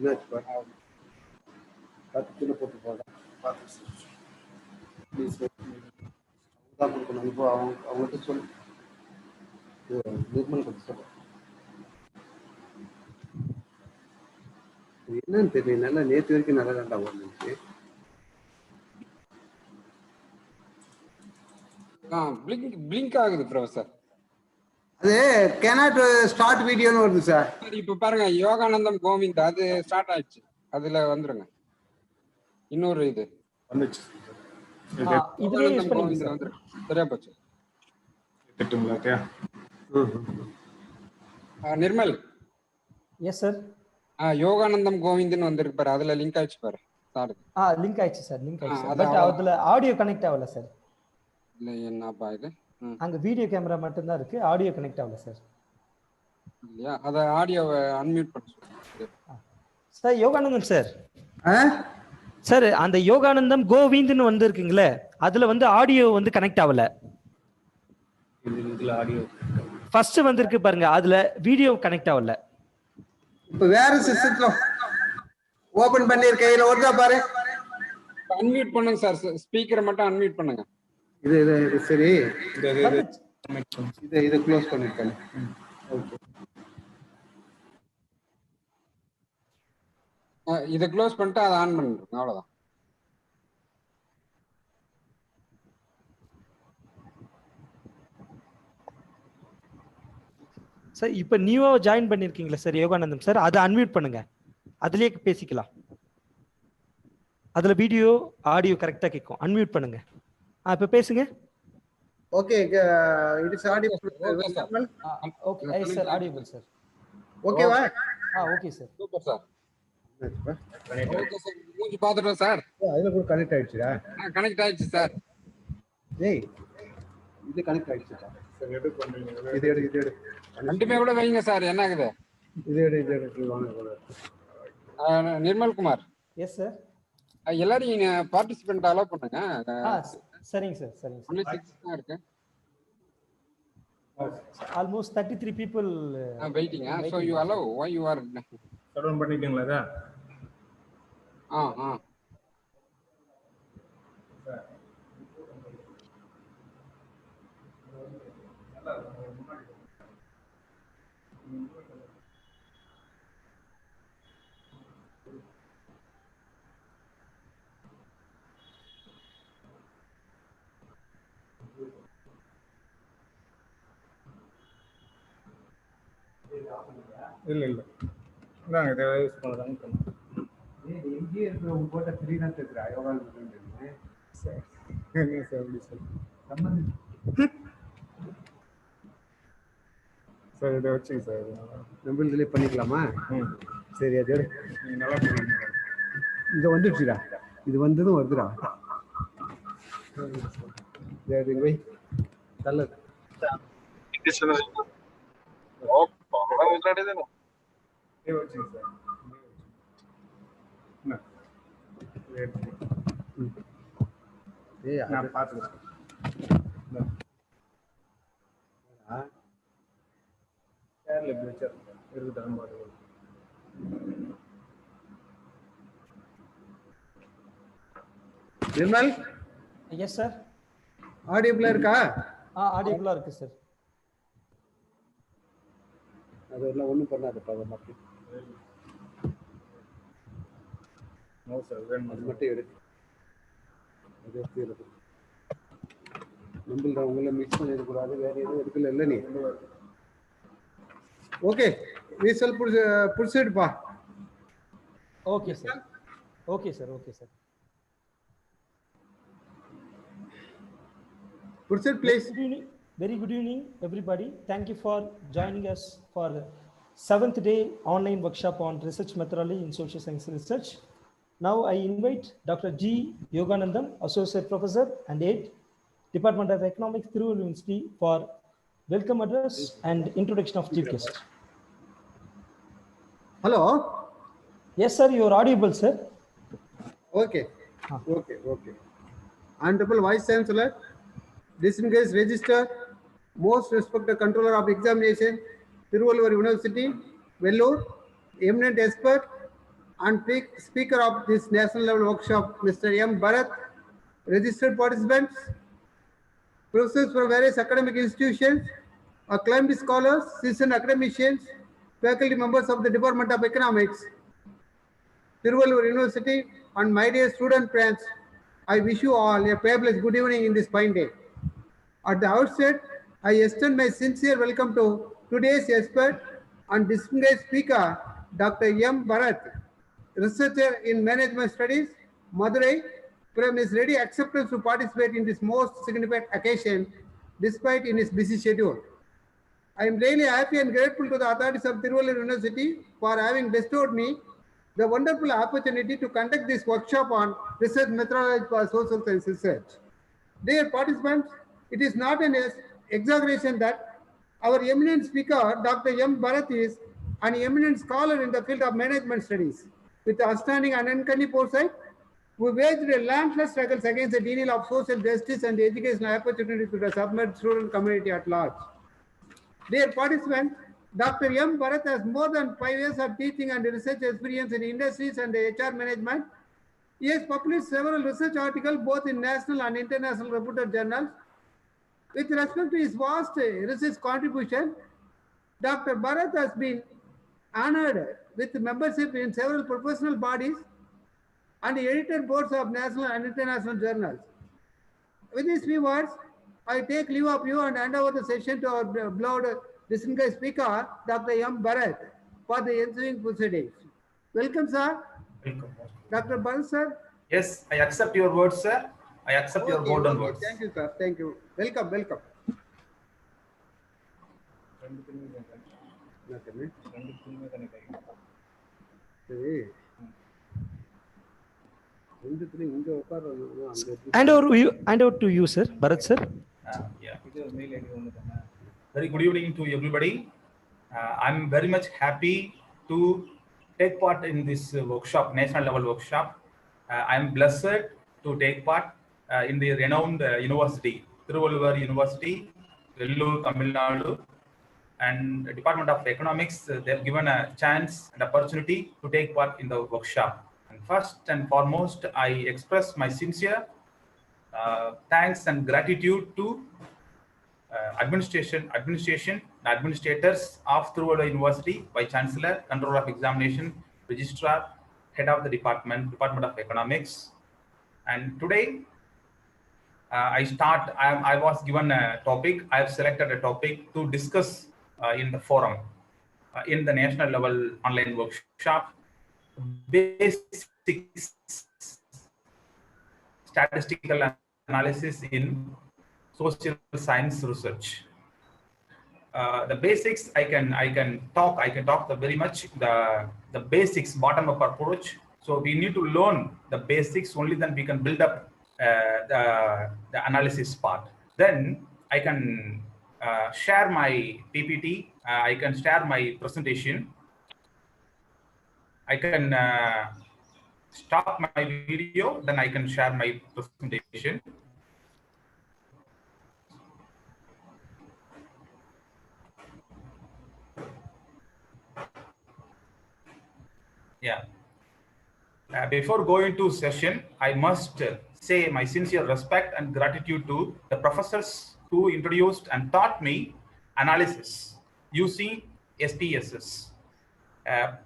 10 போட்டு போட ப்ளீஸ் கொடுக்கணும். இப்போ அவங்ககிட்ட சொல்லு நிர்மல் கொடுத்து சொல்ல என்னன்னு தெரியும். நல்லா நேற்று வரைக்கும் நல்லா தாண்டா வந்துச்சு. பிளிங்க் ஆகுது ப்ரொஃபசர். அது cannot ஸ்டார்ட் வீடியோன்னு வருது சார். இப்போ பாருங்க யோகானந்தம் கோவிந்த் அது ஸ்டார்ட் ஆயிடுச்சு. அதுல வந்துருங்க. இன்னொரு இது வந்துச்சு. இதுலயே யூஸ் பண்ணி வந்துரு. சரியா போச்சு. நிர்மல். Yes sir. யோகானந்தம் கோவிந்த்னு வந்திருக்கு பாரு. அதுல லிங்க் ஆயிடுச்சு பாரு. லிங்க் ஆயிடுச்சு சார். லிங்க் ஆயிடுச்சு. பட் அதுல ஆடியோ கனெக்ட் ஆகல சார். இல்ல என்னப்பா இது? அங்க வீடியோ கேமரா மட்டும் தான் இருக்கு. ஆடியோ கனெக்ட் ஆகல சார். இல்லையா? அத ஆடியோவை அன்மியூட் பண்ண சொல்லுங்க. Sir Yoganandam sir. சார் அந்த யோகானந்தம் கோவிந்த்னு வந்திருக்குங்களே அதுல வந்து ஆடியோ வந்து கனெக்ட் ஆகல. இதுல ஆடியோ ஃபர்ஸ்ட் வந்திருக்கு பாருங்க. அதுல வீடியோ கனெக்ட் ஆகல. இப்ப வேற சிஸ்டத்துல ஓபன் பண்ணிருக்கேன். இதுல வருதா பாரு. அன்மியூட் பண்ணுங்க சார். ஸ்பீக்கரை மட்டும் அன்மியூட் பண்ணுங்க. இது சரி. இதை க்ளோஸ் பண்ணிருக்கேன். ஓகே. இதை க்ளோஸ் பண்ணிட்டு அதை ஆன் பண்ணிருங்க. அவ்வளவுதான். சார் இப்போ நியூவா ஜாயின் பண்ணிருக்கீங்களா சார் யோகானந்தம் சார்? அதை அன்மியூட் பண்ணுங்க. அதுலயே பேசிக்கலாம். அதுல வீடியோ ஆடியோ கரெக்டா கேட்கும். அன்மியூட் பண்ணுங்க. இப்ப பேசுங்க. Okay. It is audible. Okay yes sir. Audible sir. ஓகேவா? Okay sir. Super sir. Okay sir. மூஞ்சி பாத்துட்டோம் சார். அதுல கூட கனெக்ட் ஆயிடுச்சுடா. கனெக்ட் ஆயிடுச்சு சார். டேய் இது கனெக்ட் ஆயிடுச்சுடா. சரி எடு பண்ணுங்க. இது எடு. ரெண்டுமே கூட வைங்க சார். என்ன ஆகுது? இது எடு வாங்க. நிர்மல் குமார். Yes sir. எல்லாரும் பார்ட்டிசிபென்ட் அலோவ் பண்ணுங்க. சரிங்க சார். சரிங்க சார். only 6 தான் இருக்கு. almost 33 people waiting. So you allow. Why you are servant பண்ணிட்டீங்களா இத? இல்ல நாங்க இதை யூஸ் பண்ணதாங்க. எங்கே இருக்கிற உங்க போட்ட ஃப்ரீனா தெரியுது. யோகானந்தம் சார். என்ன சார் அப்படி சொல்லு. சார் இதை வச்சுங்க சார். நம்ம இதுல பண்ணிக்கலாமா? சரி அது நல்லா பண்ணுங்க. இது வந்துடுச்சுடா. இது வந்ததும் வருதுடா. சரி வை தள்ள. நான் பார்த்துக்கிறேன். நிர்மல். Yes sir. ஆடியபிளா இருக்கா? ஆடியபிளா இருக்கு சார். அதெல்லாம் ஒண்ணும் பண்ணாதப்பா. அதை மட்டும் அது மட்டும் எடுத்து நம்மள உங்களை மிக்ஸ் பண்ணிடக்கூடாது. வேற எதுவும் எடுக்கல இல்லை நீ? Okay we shall proceed pa. Okay sir. Okay sir. Proceed please. Very good evening everybody. Thank you for joining us for the 7th day online workshop on research methodology in social science research. Now I invite Dr. G. Yoganandam, Associate Professor and Aide, Department of Economics, Through University, for welcome address and introduction of chief guest. Hello. Yes sir, you are audible sir. Okay. Okay. Honorable Vice Chancellor, distinguished Registrar, most respected Controller of Examination, Tiruvallur University, Vellore, eminent expert, and speaker of this national level workshop, Mr. M. Bharath, registered participants, professors from various academic institutions, acclaimed scholars, seasoned academicians, faculty members of the Department of Economics, Tiruvallur University, and my dear student friends, I wish you all a fabulous good evening in this fine day. At the outset, I extend my sincere welcome to today's expert and distinguished speaker, Dr. M. Bharath, researcher in management studies, Madurai, from his ready acceptance to participate in this most significant occasion despite in his busy schedule. I am really happy and grateful to the authorities of Tiruvallur University for having bestowed me the wonderful opportunity to conduct this workshop on research methodology for social science research. Dear participants, it is not an exaggeration that our eminent speaker, Dr. M. Bharath, is an eminent scholar in the field of management studies. With outstanding and uncanny foresight, we waged relentless struggles against the denial of social justice and educational opportunities to the submerged student community at large. Dear participants, Dr. M. Bharath has more than 5 years of teaching and research experience in industries and HR management. He has published several research articles both in national and international reputed journals. With respect to his vast research contribution, Dr. Bharath has been honored with membership in several professional bodies and edited boards of national and international journals. With these few words, I take leave of you and hand over the session to our beloved distinguished speaker, Dr. M. Bharath, for the ensuing proceedings. Welcome, sir. Welcome. Dr. Bharath, sir. Yes, I accept your words, sir. I accept your golden words. Thank you, sir. Thank you. Welcome, welcome. Hand over to you, sir. Bharath, sir. Yeah. Very good evening to everybody. I'm very much happy to take part in this workshop, national level workshop. I'm blessed to take part in the renowned university, Tiruvallur University, Vellore, Tamil Nadu, and the Department of Economics. They've given a chance and opportunity to take part in the workshop. And first and foremost, I express my sincere thanks and gratitude to administration, administrators of Tiruvallur University, Vice Chancellor, Controller of Examination, Registrar, Head of the Department of Economics. And today, I was given a topic. I have selected a topic to discuss in the forum, in the national level online workshop, basics statistical analysis in social science research. The basics I can talk very much the basics, bottom up approach. So we need to learn the basics, only then we can build up the analysis part. Then I can share my PPT. I can share my presentation. I can stop my video. Then I can share my presentation. Yeah. Before going to session, I must say my sincere respect and gratitude to the professors who introduced and taught me analysis using SPSS.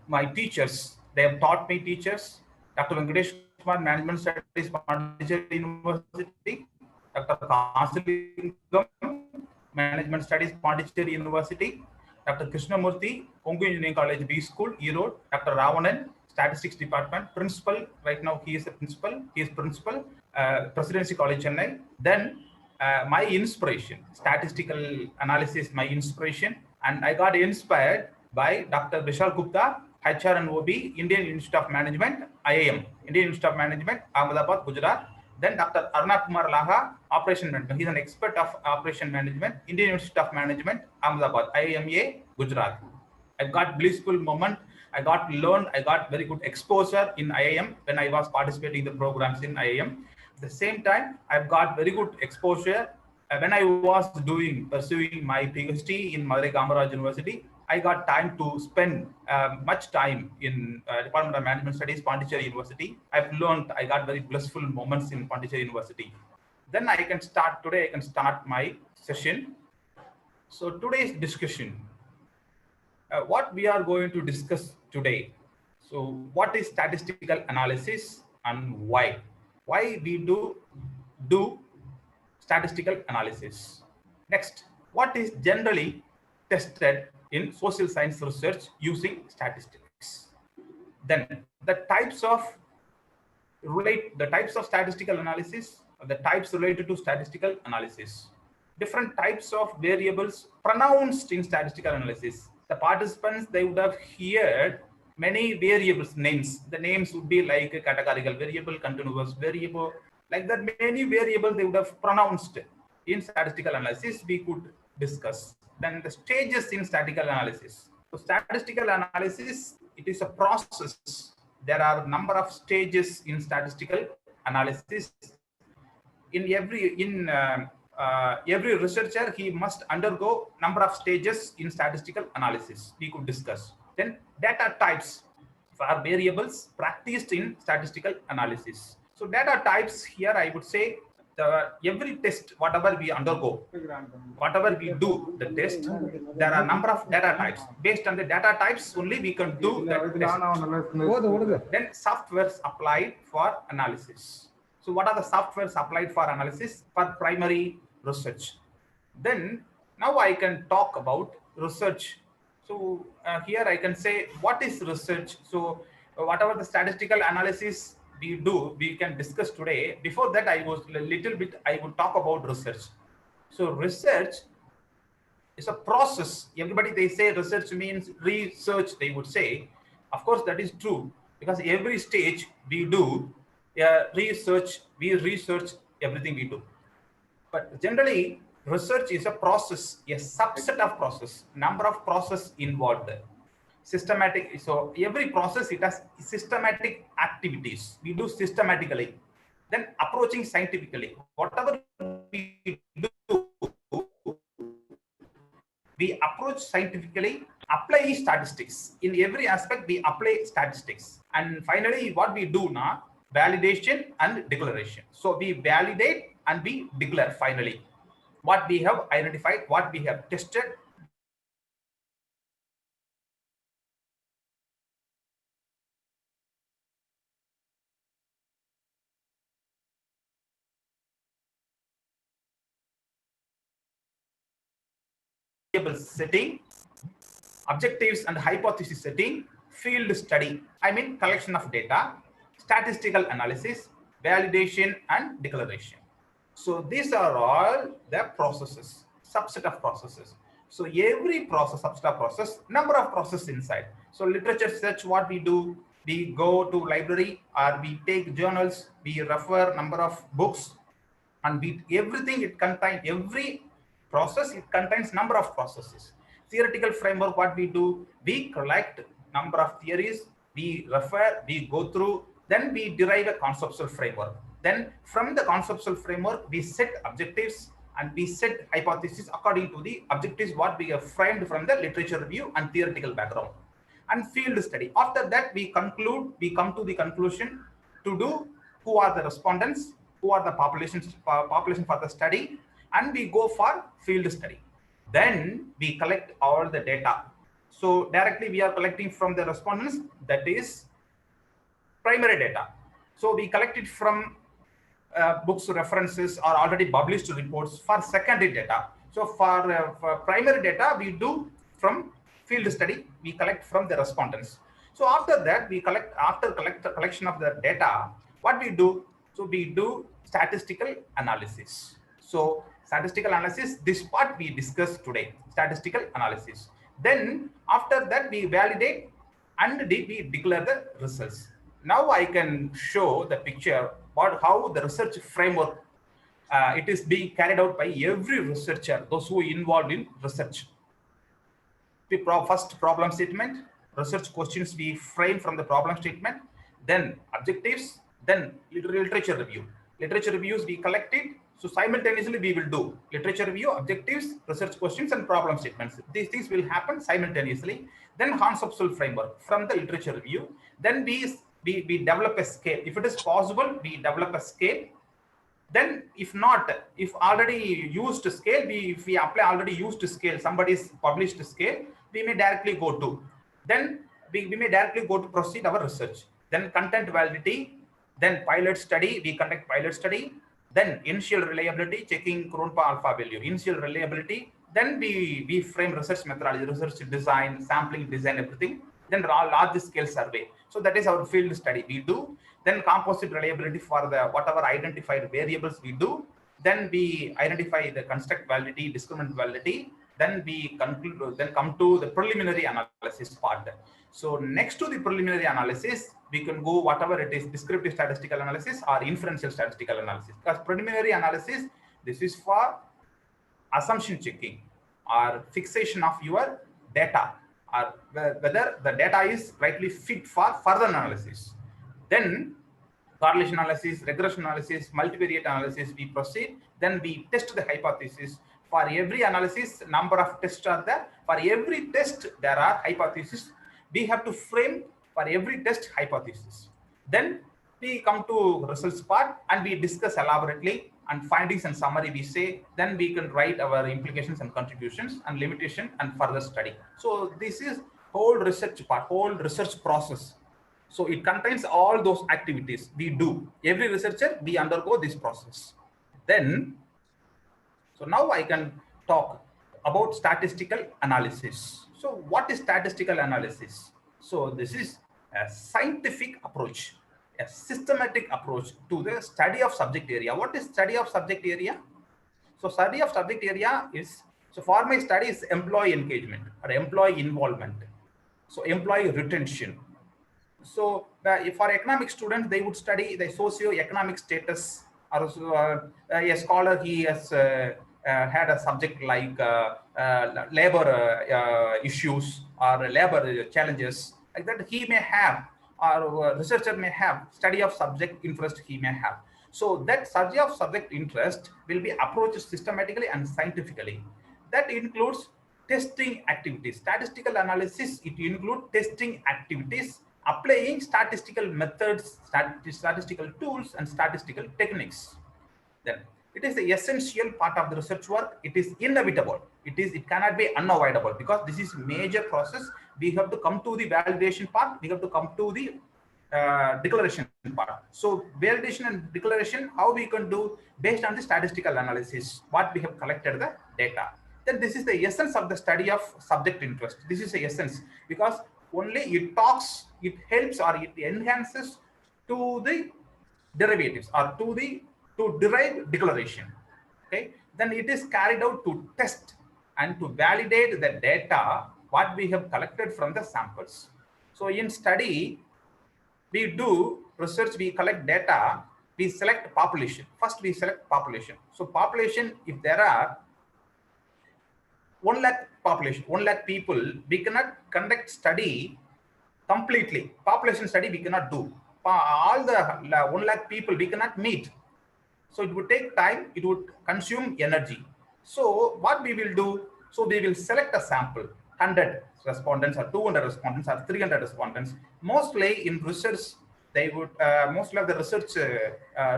My teachers, they have taught me teachers, Dr. Venkatesh Kumar, Management Studies, Pondicherry University, Dr. Kasilingam, Management Studies, Pondicherry University, Dr. Krishnamurthy, Kongu Engineering College, B School, Erode, Dr. Ravanan, Statistics Department, Principal, right now he is a Principal, Presidency College, Chennai. Then my inspiration, Statistical Analysis, my inspiration, and I got inspired by Dr. Vishal Gupta, HR and OB, Indian Institute of Management, IIM, Indian Institute of Management, Ahmedabad, Gujarat. Then Dr. Aruna Kumar Laha, Operation Management. He's an expert of Operation Management, Indian Institute of Management, Ahmedabad, IIMA, Gujarat. I got blissful moment. I got very good exposure in IIM when I was participating in the programs in IIM. At the same time, I've got very good exposure when I was pursuing my PhD in Madurai Kamaraj University. I got time to spend much time in Department of Management Studies, Pondicherry University. I got very blissful moments in Pondicherry University. Then I can start my session. So today's discussion, what we are going to discuss today. So what is statistical analysis and why? Why we do statistical analysis? Next, what is generally tested in social science research using statistics? Then the types of statistical analysis, the types related to statistical analysis, different types of variables pronounced in statistical analysis. The participants, they would have heard many variables names. The names would be like a categorical variable, continuous variable, like that many variables they would have pronounced in statistical analysis we could discuss. Then the stages in statistical analysis. So statistical analysis, it is a process. There are a number of stages in statistical analysis. In every researcher, he must undergo number of stages in statistical analysis we could discuss. Then data types for variables practiced in statistical analysis. So data types here, I would say every test, whatever we undergo, whatever we do the test, there are a number of data types. Based on the data types only we can do that test. Then softwares applied for analysis. So what are the softwares applied for analysis? For primary research. Then now I can talk about research. So here I can say what is research. So whatever the statistical analysis we do, we can discuss today. Before that, I would talk about research. So research is a process. Everybody, they say research means research, they would say. Of course, that is true, because every stage we do research, we research everything we do. But generally, research is a process, a subset of process, number of process involved. Systematic, so every process, it has systematic activities. We do systematically. Then approaching scientifically. Whatever we do, we approach scientifically, apply statistics. In every aspect, we apply statistics. And finally, what we do now, validation and declaration. So we validate and we declare finally what we have identified, what we have tested. Setting, objectives and hypothesis setting, field study, I mean collection of data, statistical analysis, validation and declaration. So these are all the processes, subset of processes. So every process, subset of process, number of processes inside. So literature search, what we do, we go to library or we take journals, we refer number of books, and everything it contains, every process, it contains number of processes. Theoretical framework, what we do, we collect number of theories, we refer, we go through, then we derive a conceptual framework. Then from the conceptual framework, we set objectives and we set hypotheses according to the objectives what we have framed from the literature review and theoretical background. And field study. After that, we come to the conclusion to do who are the respondents, who are the population for the study, and we go for field study. Then we collect all the data. So directly we are collecting from the respondents, that is primary data. So we collect it from books, references, or already published reports for secondary data. So for primary data, we do from field study, we collect from the respondents. So after that, we after collection of the data, what we do? So we do statistical analysis. So statistical analysis, this part we discussed today, statistical analysis. Then after that, we validate and we declare the results. Now I can show the picture about how the research framework it is being carried out by every researcher, those who are involved in research. The first problem statement, research questions we frame from the problem statement, then objectives, then literature review. Literature reviews we collect it, So simultaneously we will do literature review, objectives, research questions, and problem statements. These things will happen simultaneously. Then conceptual framework from the literature review. Then we develop a scale. If it is possible, we develop a scale. Then if not, if already used scale, if we apply already used scale, somebody's published scale, we may directly go to. Then we may directly go to proceed our research. Then content validity, then pilot study, we conduct pilot study. Then initial reliability, checking Cronpa alpha value, initial reliability. Then we frame research methodology, research design, sampling design, everything. Then large scale survey. So that is our field study we do. Then composite reliability for the whatever identified variables we do. Then we identify the construct validity, discriminant validity. Then we conclude, then come to the preliminary analysis part. So next to the preliminary analysis, we can go whatever it is, descriptive statistical analysis or inferential statistical analysis. Because preliminary analysis, this is for assumption checking or fixation of your data, or whether the data is rightly fit for further analysis. Then correlation analysis, regression analysis, multivariate analysis, we proceed. Then we test the hypothesis. For every analysis, number of tests are there. For every test, there are hypotheses. We have to frame for every test hypothesis. Then we come to results part and we discuss elaborately, and findings and summary we say. Then we can write our implications and contributions and limitation and further study. So this is whole research part, whole research process. So it contains all those activities we do. Every researcher, we undergo this process. Then, so now I can talk about statistical analysis. So what is statistical analysis? So this is a scientific approach, a systematic approach to the study of subject area. What is study of subject area? So study of subject area is, so for my study is employee engagement or employee involvement. So employee retention. So for economic students, they would study the socio-economic status. Or a scholar, he has had a subject like labor issues or labor challenges, like that he may have, or a researcher may have study of subject interest he may have. So that study of subject interest will be approached systematically and scientifically. That includes testing activities. Statistical analysis, it includes testing activities, applying statistical methods, statistical tools, and statistical techniques. Then it is the essential part of the research work. It is inevitable. It cannot be unavoidable, because this is major process. We have to come to the validation part. We have to come to the declaration part. So validation and declaration, how we can do based on the statistical analysis, what we have collected the data. Then this is the essence of the study of subject interest. This is the essence, because only it talks, it helps, or it enhances to the derivatives or to derive declaration. Okay, then it is carried out to test and to validate the data what we have collected from the samples. So in study, we do research, we collect data, we select population. First we select population. So population, if there are 1 lakh population, 1 lakh people, we cannot conduct study completely. Population study we cannot do. All the 1 lakh people we cannot meet. So it would take time, it would consume energy. So what we will do, so we will select a sample, 100 respondents or 200 respondents or 300 respondents. Mostly in research, they would, mostly of the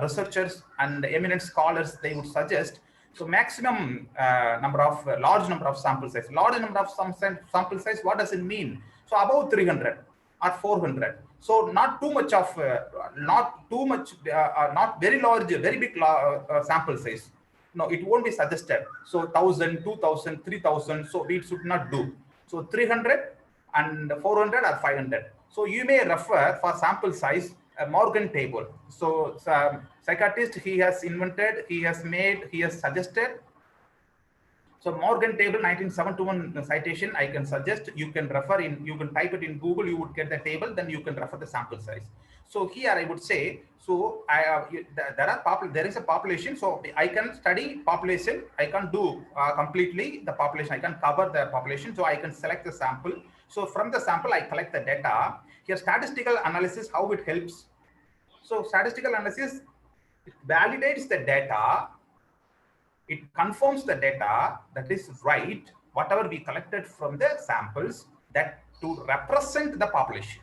researchers and eminent scholars, they would suggest, so maximum large number of sample size. Large number of sample size, what does it mean? So above 300 or 400. So not too much of, not very large, very big sample size. No, it won't be suggested. So 1,000, 2,000, 3,000. So we should not do. So 300 and 400 or 500. So you may refer for sample size a Morgan table. So psychiatrist, he has invented, he has made, he has suggested. So Morgan table 1971 citation, I can suggest, you can refer in, you can type it in Google, you would get the table, then you can refer the sample size. So here I would say, so there is a population, so I can study population, I can do completely the population, I can cover the population, so I can select the sample. So from the sample, I collect the data. Here statistical analysis, how it helps. So statistical analysis, it validates the data it confirms the data that is right, whatever we collected from the samples, that to represent the population.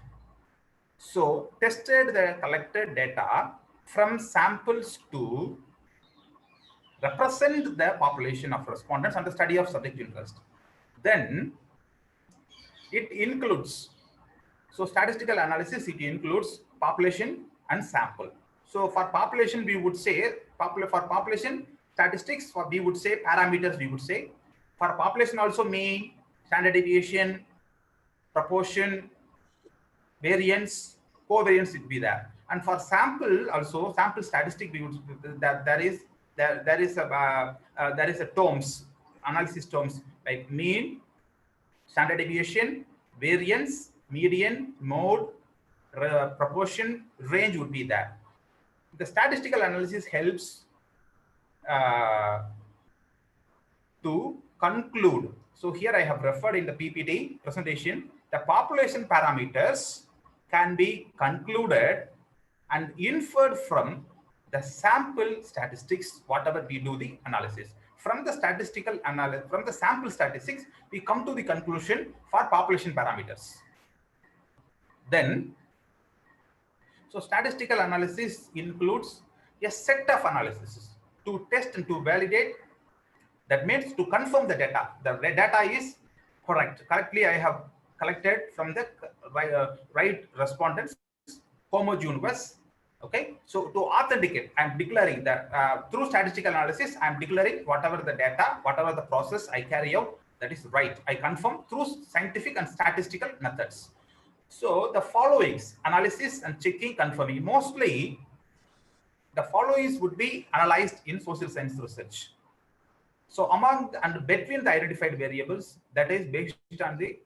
So tested the collected data from samples to represent the population of respondents and the study of subject interest. Then it includes, so statistical analysis, it includes population and sample. So for population, we would say, for population statistics, for we would say parameters, we would say. For population also mean, standard deviation, proportion, variance, covariance would be there. And for sample also, sample statistic, we would, that there is a terms, analysis terms like mean, standard deviation, variance, median, mode, proportion, range would be there. The statistical analysis helps to conclude. So here I have referred in the PPT presentation, the population parameters can be concluded and inferred from the sample statistics, whatever we do the analysis. From the statistical analysis, from the sample statistics, we come to the conclusion for population parameters. Then, so statistical analysis includes a set of analyses to test and to validate. That means to confirm the data. The data is correct. Correctly, I have collected from the right respondents, homogeneous. Okay, so to authenticate, I'm declaring that through statistical analysis, I'm declaring whatever the data, whatever the process I carry out, that is right. I confirm through scientific and statistical methods. So the followings, analysis and checking, confirming, mostly the followings would be analyzed in social science research. So among and between the identified variables, that is based on the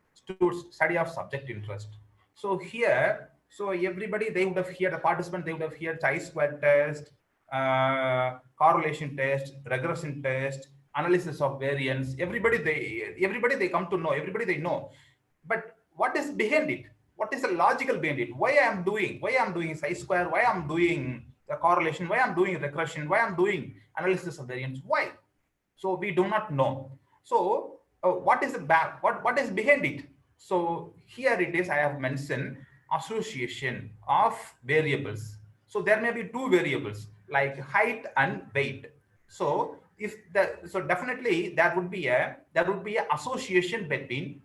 study of subject interest. So here, so everybody, they would have here, the participant, they would have here chi-square test, correlation test, regression test, analysis of variance. Everybody they come to know, everybody they know. But what is behind it? What is the logical behind it? Why I am doing chi-square? Why I am doing the correlation? Why I am doing regression? Why I am doing analysis of variance? Why? So we do not know. So what is the back? What is behind it? So here it is. I have mentioned association of variables. So there may be two variables like height and weight. So definitely there would be a association between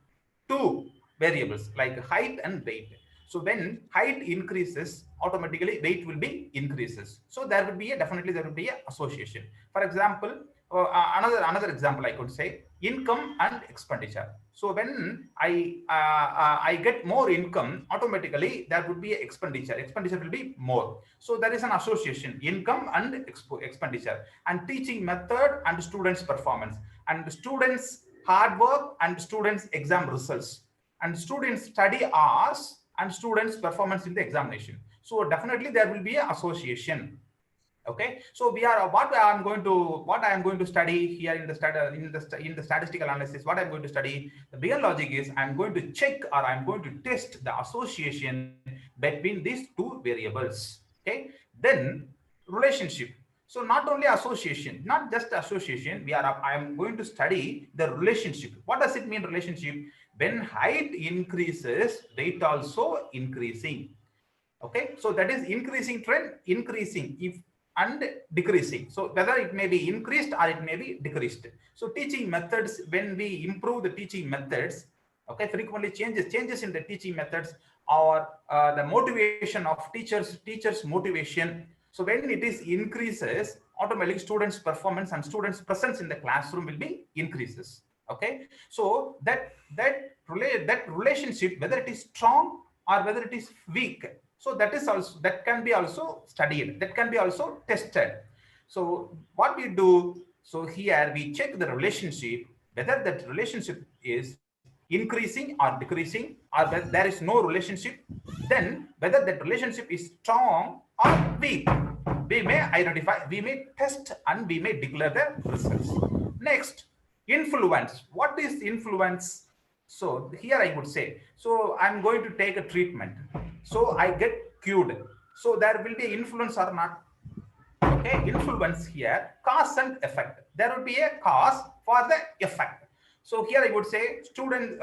two variables like height and weight. So when height increases, automatically weight will be increases. So there will be definitely there will be an association. For example, another example I could say income and expenditure. So when I get more income, automatically there would be expenditure. Expenditure will be more. So there is an association, income and expenditure, and teaching method and students' performance, and students' hard work and students' exam results, and students' study hours and students' performance in the examination. So definitely there will be an association. Okay, so we are what I am going to study here in the statistical analysis. What I'm going to study, the bigger logic is I'm going to check or I'm going to test the association between these two variables. Okay, then relationship. So not only association, not just association. I am going to study the relationship. What does it mean, relationship? When height increases, weight also increasing. Okay, so that is increasing trend, increasing and decreasing. So whether it may be increased or it may be decreased. So teaching methods, when we improve the teaching methods, okay, frequently changes in the teaching methods or the motivation of teachers motivation. So when it is increases, automatically students' performance and students' presence in the classroom will be increases. Okay, so that relationship, whether it is strong or whether it is weak, so that can be also studied, that can be also tested. So what we do, so here we check the relationship, whether that relationship is increasing or decreasing, or that there is no relationship, then whether that relationship is strong or weak, we may identify, we may test, and we may declare the results. Next, influence. What is influence? So here I would say, so I'm going to take a treatment, so I get cured. So there will be influence or not? Okay, influence here, cause and effect. There will be a cause for the effect. So here I would say students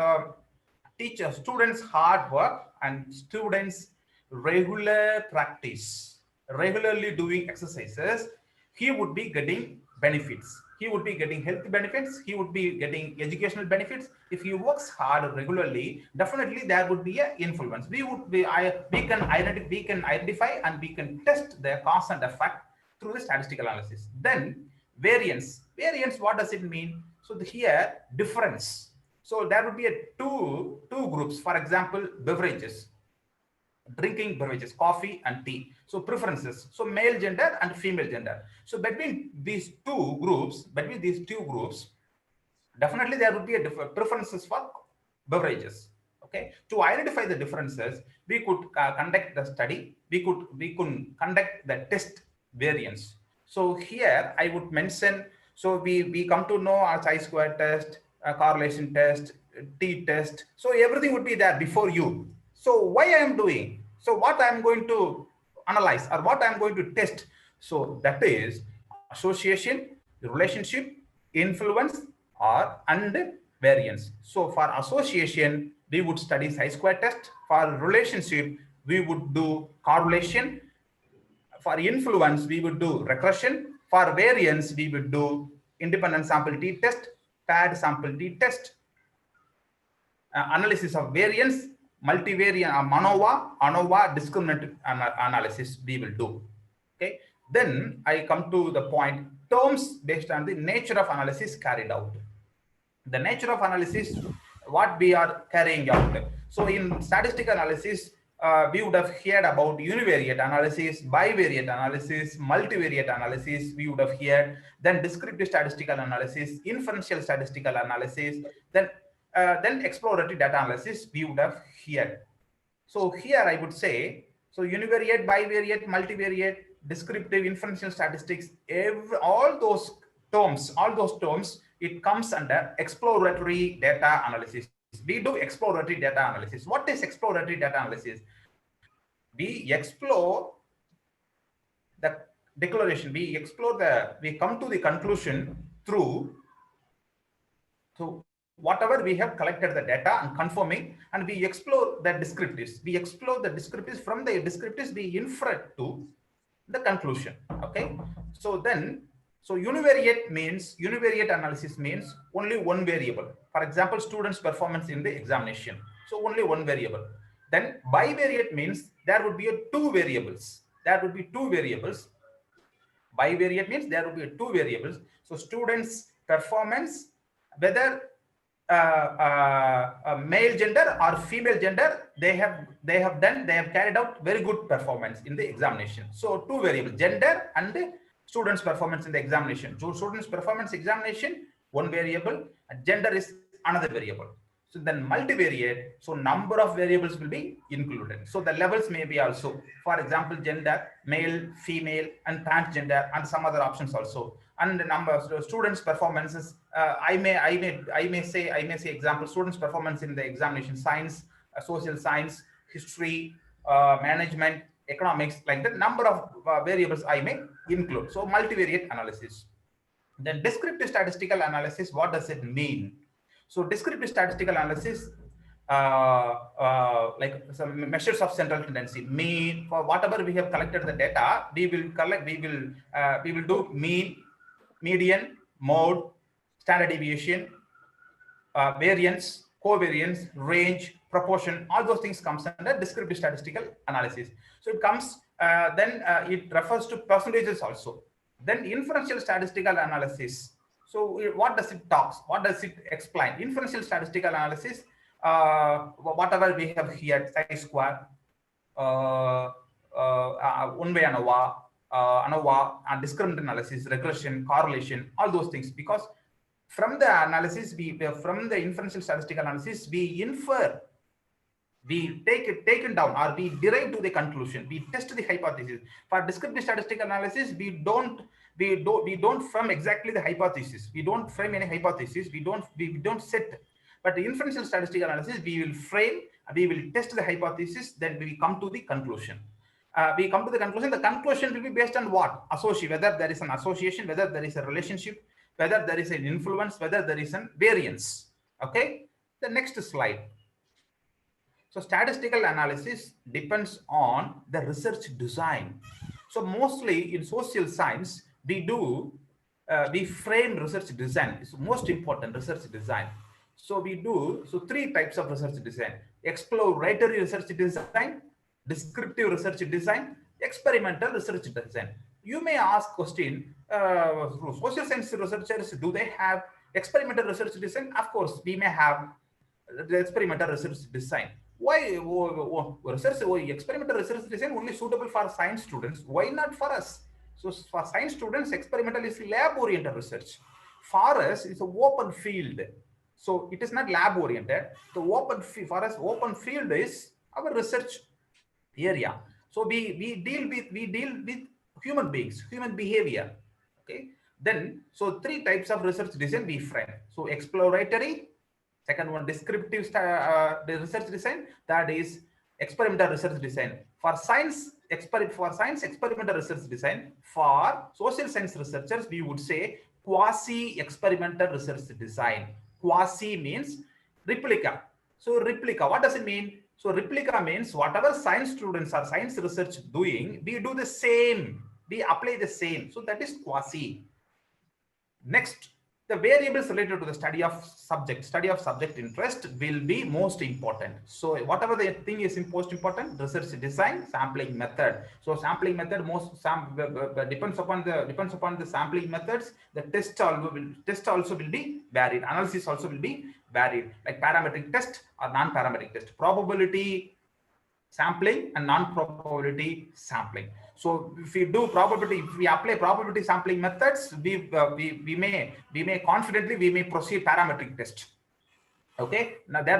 hard work and students regular practice, regularly doing exercises, he would be getting benefits. He would be getting health benefits. He would be getting educational benefits. If he works hard regularly, definitely there would be an influence. We can identify and we can test the cause and effect through the statistical analysis. Then variance. Variance, what does it mean? So here difference. So there would be a two groups. For example, beverages. Drinking beverages, coffee and tea. So preferences, so male gender and female gender. So between these two groups, definitely there would be a different preferences for beverages. Okay, to identify the differences, we could conduct the study. We could conduct the test variance. So here I would mention. So we come to know our chi-square test, a correlation test, t-test. So everything would be there before you. So why I am doing? So what I am going to analyze or what I am going to test? So that is association, relationship, influence, and variance. So for association, we would study chi-square test. For relationship, we would do correlation. For influence, we would do regression. For variance, we would do independent sample t-test, paired sample t-test, analysis of variance, multivariate ANOVA discriminant analysis we will do. Okay, then I come to the point, terms based on the nature of analysis carried out. The nature of analysis, what we are carrying out. So in statistical analysis, we would have heard about univariate analysis, bivariate analysis, multivariate analysis, we would have heard, then descriptive statistical analysis, inferential statistical analysis, then exploratory data analysis we would have here. So here I would say, so univariate, bivariate, multivariate, descriptive, inferential statistics, all those terms, it comes under exploratory data analysis. We do exploratory data analysis. What is exploratory data analysis? We explore the declaration, we come to the conclusion through whatever we have collected the data and confirming, and we explore the descriptives. We explore the descriptives. From the descriptives, we infer to the conclusion. Okay. So then, so univariate analysis means only one variable. For example, students' performance in the examination. So only one variable. Then bivariate means there would be two variables. Bivariate means there would be two variables. So students' performance, whether male gender or female gender, they have carried out very good performance in the examination. So two variables, gender and students' performance in the examination. So students' performance examination, one variable, and gender is another variable. So then multivariate, so number of variables will be included. So the levels may be also, for example, gender, male, female, and transgender, and some other options also. And the number of students' performances, I may say example, students' performance in the examination, science, social science, history, management, economics, like that number of variables I may include. So multivariate analysis. Then descriptive statistical analysis, what does it mean? So descriptive statistical analysis, like some measures of central tendency, mean, for whatever we have collected the data, we will do mean, median, mode, standard deviation, variance, covariance, range, proportion, all those things comes under descriptive statistical analysis. So it comes, it refers to percentages also. Then inferential statistical analysis. So what does it talk? What does it explain? Inferential statistical analysis, whatever we have here, chi-square, one-way ANOVA, and discriminant analysis, regression, correlation, all those things. Because from the analysis, from the inferential statistical analysis, we infer, we take it taken down, or we derive to the conclusion. We test the hypothesis. For descriptive statistical analysis, we don't frame exactly the hypothesis. We don't frame any hypothesis. We don't set. But the inferential statistical analysis, we will frame, we will test the hypothesis, then we come to the conclusion. we come to the conclusion. The conclusion will be based on what? Association, whether there is an association, whether there is a relationship, whether there is an influence, whether there is a variance. Okay. The next slide. So statistical analysis depends on the research design. So mostly in social science, we frame research design. It's most important, research design. So we do, so 3 types of research design: exploratory research design, descriptive research design, experimental research design. You may ask question, social science researchers, do they have experimental research design? Of course, we may have the experimental research design. Why experimental research design only suitable for science students? Why not for us? So for science students, experimental is lab-oriented research. For us, it's an open field. So it is not lab-oriented. The open for us, open field is our research area. So we deal with human beings, human behavior. Okay. Then so 3 types of research design we frame. So exploratory, second one descriptive research design, that is experimental research design. For science, experimental research design. For social science researchers, we would say quasi-experimental research design. Quasi means replica. So replica, what does it mean? So replica means whatever science students or science research doing, we do the same, we apply the same. So that is quasi. Next, the variables related to the study of subject interest will be most important. So whatever the thing is most important, research design, sampling method. So sampling method depends upon the sampling methods. The test also will be varied. Analysis also will be varied, like parametric test or non-parametric test, probability sampling and non-probability sampling. So if we do probability, if we apply probability sampling methods, we may confidently proceed parametric test. Okay. Now the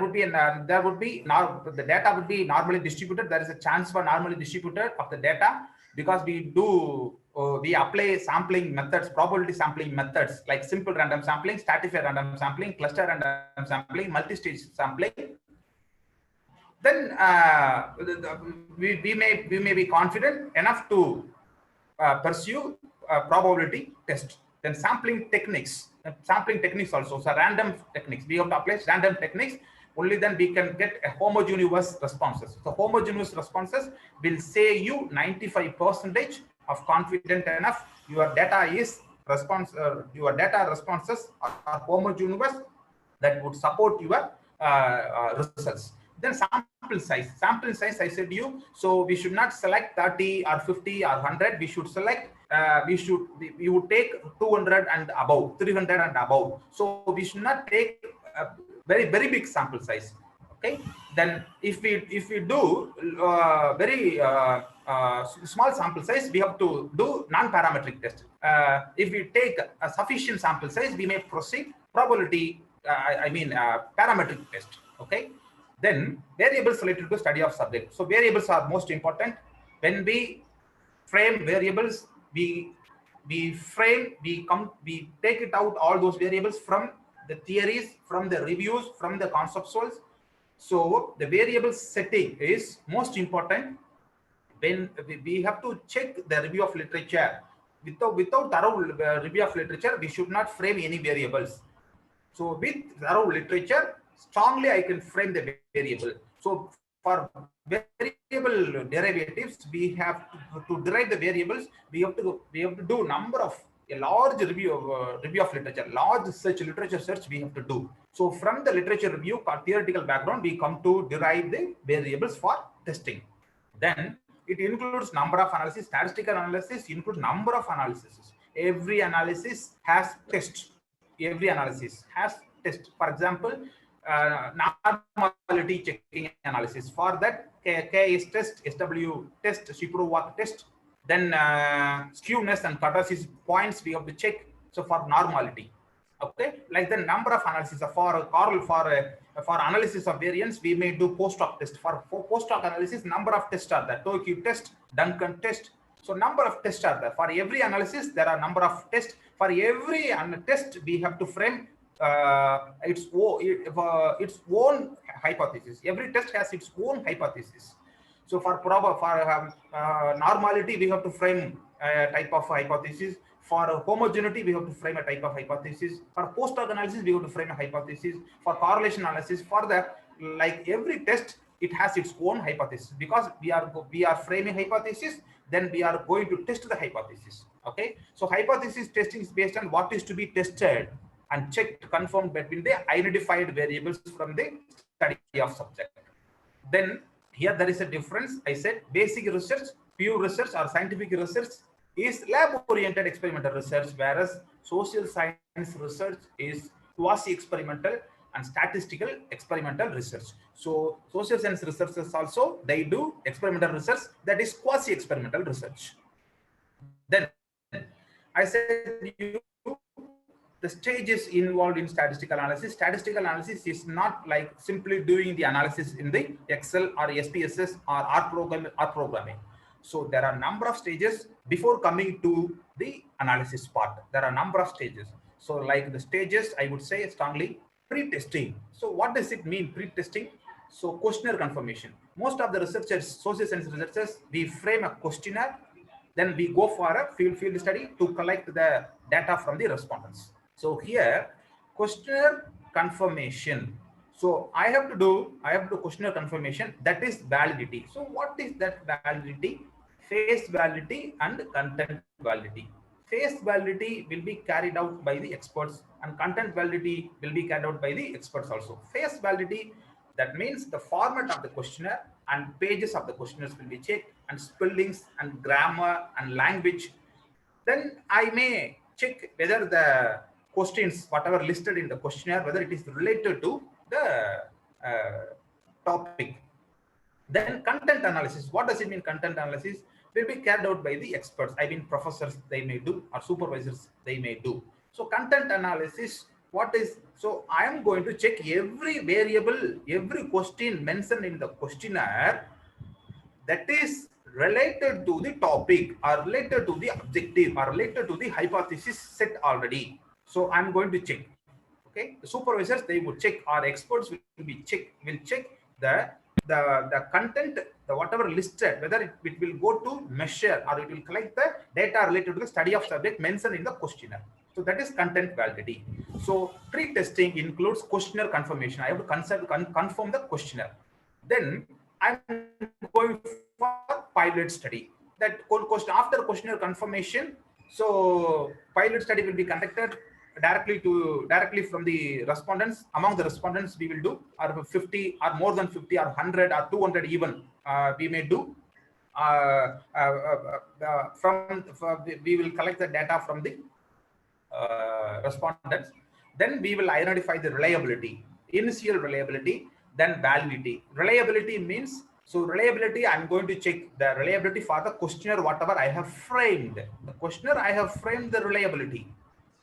data would be normally distributed. There is a chance for normally distributed of the data, because we apply sampling methods, probability sampling methods like simple random sampling, stratified random sampling, cluster random sampling, multi-stage sampling. Then we may be confident enough to pursue probability test. Then sampling techniques also. So random techniques, we have to apply random techniques. Only then we can get a homogeneous responses. So homogeneous responses will say you 95% of confident enough your data responses are homogeneous, that would support your results. Then sample size I said you, so we should not select 30 or 50 or 100. We should select we would take 200 and above, 300 and above. So we should not take a very big sample size. Okay. Then if we do very small sample size, we have to do non-parametric test. If we take a sufficient sample size, we may proceed probability parametric test. Okay. Then variables related to study of subject. So variables are most important. When we frame variables, we take it out all those variables from the theories, from the reviews, from the conceptuals. So the variable setting is most important. When we have to check the review of literature, without thorough review of literature, we should not frame any variables. So with thorough literature, strongly I can frame the variable. So for variable derivatives, we have to derive the variables. We have to do a large review of literature, large literature search we have to do. So from the literature review or theoretical background, we come to derive the variables for testing. Then it includes number of analysis. Statistical analysis includes number of analyses. Every analysis has test. Every analysis has test. For example, normality checking analysis. For that, K is test, SW test, Shipro test. Then skewness and kurtosis points we have to check. So for normality, okay, like the number of analysis for analysis of variance, we may do post hoc test. For post hoc analysis, number of tests are there. Tokyo test, Duncan test. So number of tests are there. For every analysis, there are number of tests. For every test, we have to frame its own hypothesis. Every test has its own hypothesis. So for normality, we have to frame a type of hypothesis. For homogeneity, we have to frame a type of hypothesis. For post-hoc analysis, we have to frame a hypothesis. For correlation analysis, for the like every test, it has its own hypothesis, because we are framing hypothesis, then we are going to test the hypothesis. Okay, so hypothesis testing is based on what is to be tested and checked, confirmed between the identified variables from the study of subject. Then here there is a difference. I said basic research, pure research or scientific research is lab-oriented experimental research, whereas social science research is quasi-experimental and statistical experimental research. So social science researchers also, they do experimental research, that is quasi-experimental research. Then I said you the stages involved in statistical analysis. Statistical analysis is not like simply doing the analysis in the Excel or SPSS or R programming. So there are a number of stages before coming to the analysis part. There are a number of stages. So like the stages, I would say strongly pre-testing. So what does it mean, pre-testing? So questionnaire confirmation. Most of the researchers, social science researchers, we frame a questionnaire, then we go for a field study to collect the data from the respondents. So here, questionnaire confirmation. So I have to do questionnaire confirmation, that is validity. So what is that validity? Face validity and content validity. Face validity will be carried out by the experts, and content validity will be carried out by the experts also. Face validity, that means the format of the questionnaire and pages of the questionnaires will be checked, and spellings and grammar and language. Then I may check whether the questions, whatever listed in the questionnaire, whether it is related to the topic. Then content analysis. What does it mean, content analysis? Will be carried out by the experts. I mean professors, they may do, or supervisors, they may do. So content analysis, what is, so I am going to check every variable, every question mentioned in the questionnaire that is related to the topic or related to the objective or related to the hypothesis set already. So I'm going to check. Okay, the supervisors, they would check, or experts will check the content, the whatever listed, whether it will go to measure or it will collect the data related to the study of subject mentioned in the questionnaire. So that is content validity. So pre-testing includes questionnaire confirmation. I have to confirm the questionnaire. Then I'm going for pilot study. That question, after questionnaire confirmation, so pilot study will be conducted directly from the respondents. Among the respondents, we will do or 50 or more than 50 or 100 or 200 even we may do. We will collect the data from the respondents. Then we will identify the reliability, initial reliability, then validity. Reliability means, so reliability, I'm going to check the reliability for the questionnaire, whatever I have framed. The questionnaire I have framed the reliability.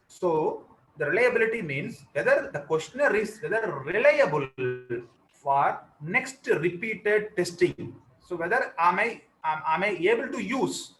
So the reliability means whether the questionnaire is whether reliable for next repeated testing. So whether am I able to use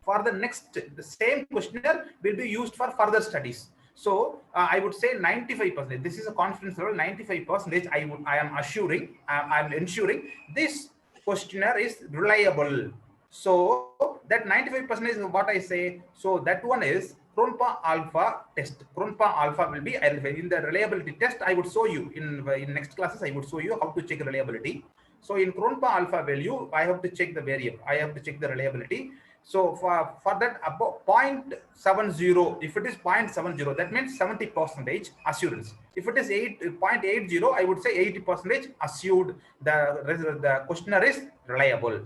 for the next, the same questionnaire will be used for further studies. So I would say 95%. This is a confidence level 95%. I am assuring, I'm ensuring this questionnaire is reliable. So that 95% is what I say. So that one is Cronpa alpha test. Cronpa alpha will be in the reliability test. I would show you in next classes. I would show you how to check reliability. So in Cronpa alpha value, I have to check the variable. I have to check the reliability. So for that about 0.70, if it is 0.70, that means 70% assurance. If it is 0.80, I would say 80% assured the questionnaire is reliable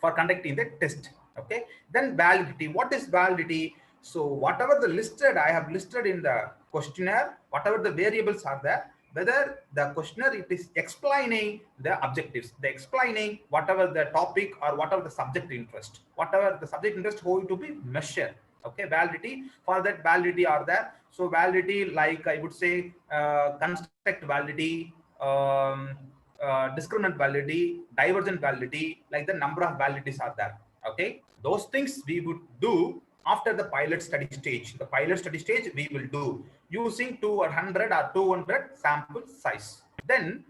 for conducting the test. Okay. Then validity. What is validity? So whatever the listed, I have listed in the questionnaire, whatever the variables are there, whether the questionnaire it is explaining the objectives, the explaining whatever the topic or whatever the subject interest, whatever the subject interest going to be measured. Okay, validity, for that validity are there. So validity, like I would say construct validity, discriminant validity, divergent validity, like the number of validities are there. Okay, those things we would do after the pilot study stage. The pilot study stage we will do using 200 or 200 sample size. Then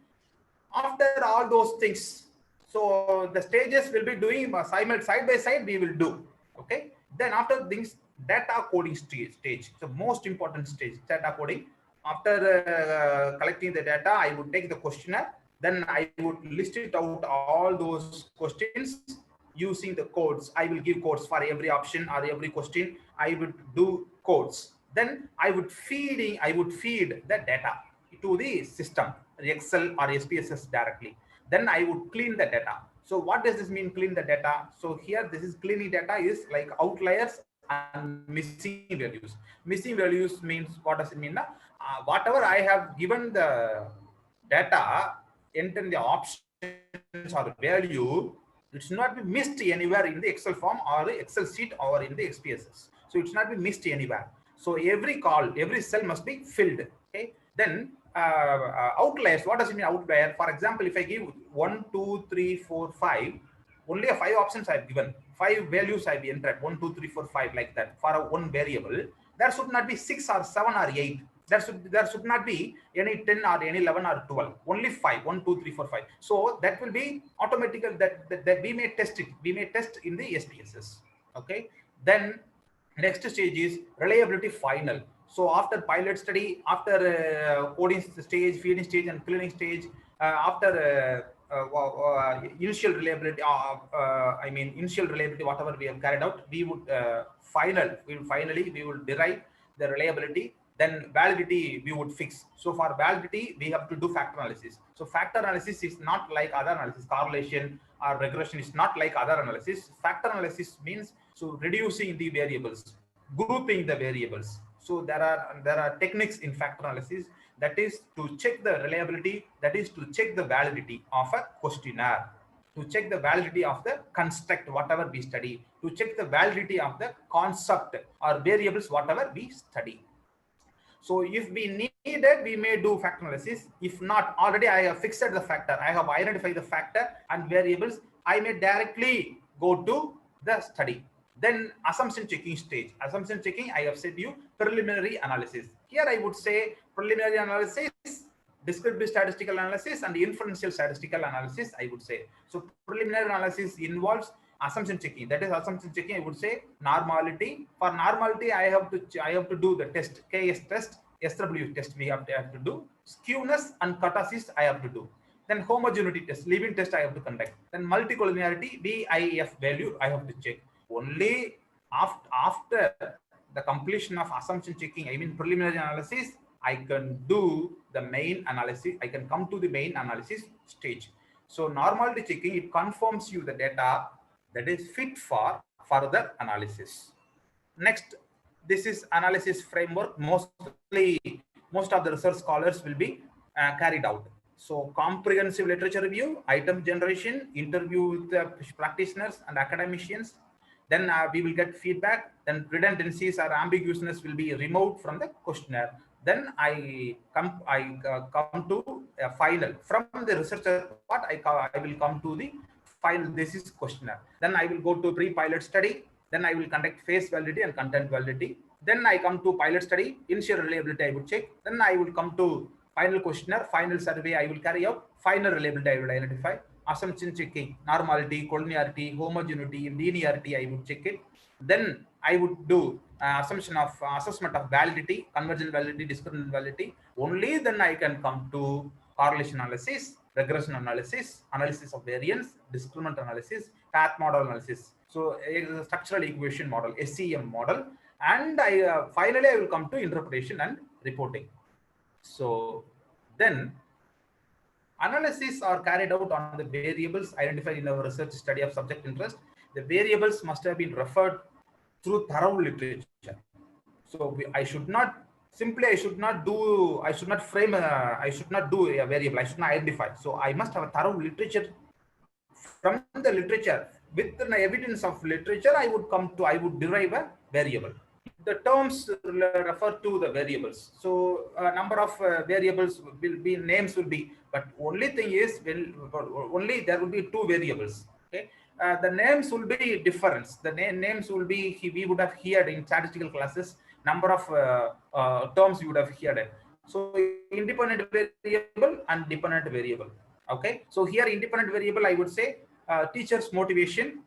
after all those things, So the stages will be doing side by side we will do. Okay. Then after things, data coding stage, the most important stage, data coding. After collecting the data, I would take the questionnaire. Then I would list it out all those questions using the codes. I will give codes for every option or every question. I would do codes. Then I would feed the data to the system, Excel or SPSS directly. Then I would clean the data. So what does this mean, clean the data? So here, this is cleaning data is like outliers and missing values. Missing values means, what does it mean? Whatever I have given the data, enter the options or value, it should not be missed anywhere in the Excel form or the Excel sheet or in the SPSS. So it should not be missed anywhere. So every cell must be filled. Okay. Then outliers, what does it mean outlier? For example, if I give 1, 2, 3, 4, 5, only 5 options I have given, 5 values I have entered, 1, 2, 3, 4, 5 like that for a one variable. There should not be 6 or 7 or 8. There should not be any 10 or any 11 or 12. Only 5, 1, 2, 3, 4, 5. So that will be automatically that we may test it. We may test in the SPSS. Okay. Then next stage is reliability final. So after pilot study, after coding stage, feeding stage, and cleaning stage, after initial reliability, initial reliability, whatever we have carried out, we would finally derive the reliability. Then validity we would fix. So for validity, we have to do factor analysis. So factor analysis is not like other analysis. Correlation or regression is not like other analysis. Factor analysis means reducing the variables, grouping the variables. So there are techniques in factor analysis, that is to check the reliability, that is to check the validity of a questionnaire, to check the validity of the construct, whatever we study, to check the validity of the concept or variables, whatever we study. So if we need it, we may do factor analysis. If not, already I have fixed the factor, I have identified the factor and variables, I may directly go to the study. Then assumption checking stage. Assumption checking, I have said you preliminary analysis. Here I would say preliminary analysis, descriptive statistical analysis, and inferential statistical analysis, I would say. So preliminary analysis involves assumption checking. That is assumption checking, I would say normality. For normality, I have to do the test, KS test, SW test we have to do. Skewness and kurtosis I have to do. Then homogeneity test, leaving test I have to conduct. Then multicollinearity, BIF value I have to check. Only after the completion of assumption checking, I mean preliminary analysis, I can do the main analysis. I can come to the main analysis stage. So normality checking, it confirms you the data that is fit for further analysis. Next, this is analysis framework. Most of the research scholars will be carried out. So comprehensive literature review, item generation, interview with the practitioners and academicians. Then we will get feedback. Then redundancies or ambiguousness will be removed from the questionnaire. Then I come to a final. From the researcher part, I will come to the final. This is questionnaire. Then I will go to pre-pilot study. Then I will conduct phase validity and content validity. Then I come to pilot study. Initial reliability I would check. Then I will come to final questionnaire, final survey I will carry out. Final reliability I will identify. Assumption checking, normality, collinearity, homogeneity, linearity, I would check it. Then I would do assessment of validity, convergent validity, discriminant validity. Only then I can come to correlation analysis, regression analysis, analysis of variance, discriminant analysis, path model analysis. So it is a structural equation model, SEM model. And finally I will come to interpretation and reporting. So then analyses are carried out on the variables identified in our research study of subject interest. The variables must have been referred through thorough literature. So I should not do a variable. I should not identify. So I must have a thorough literature. From the literature, with the evidence of literature, I would derive a variable. The terms refer to the variables. So a number of variables will be, names will be, but only thing is, only there will be 2 variables. Okay, the names will be different. The names will be, we would have heard in statistical classes, number of terms you would have heard. So independent variable and dependent variable. Okay, so here independent variable, I would say teachers' motivation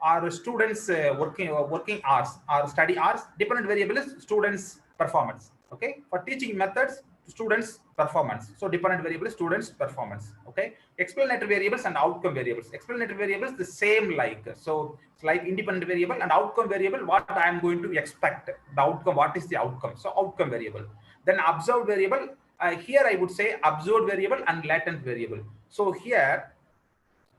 or students' working hours or study hours. Dependent variable is students' performance. Okay, for teaching methods, students' performance. So dependent variable is students' performance. Okay, explanatory variables and outcome variables. Explanatory variables the same like, so it's like independent variable and outcome variable. What I am going to expect the outcome. What is the outcome? So outcome variable. Then observed variable. Here I would say observed variable and latent variable. So here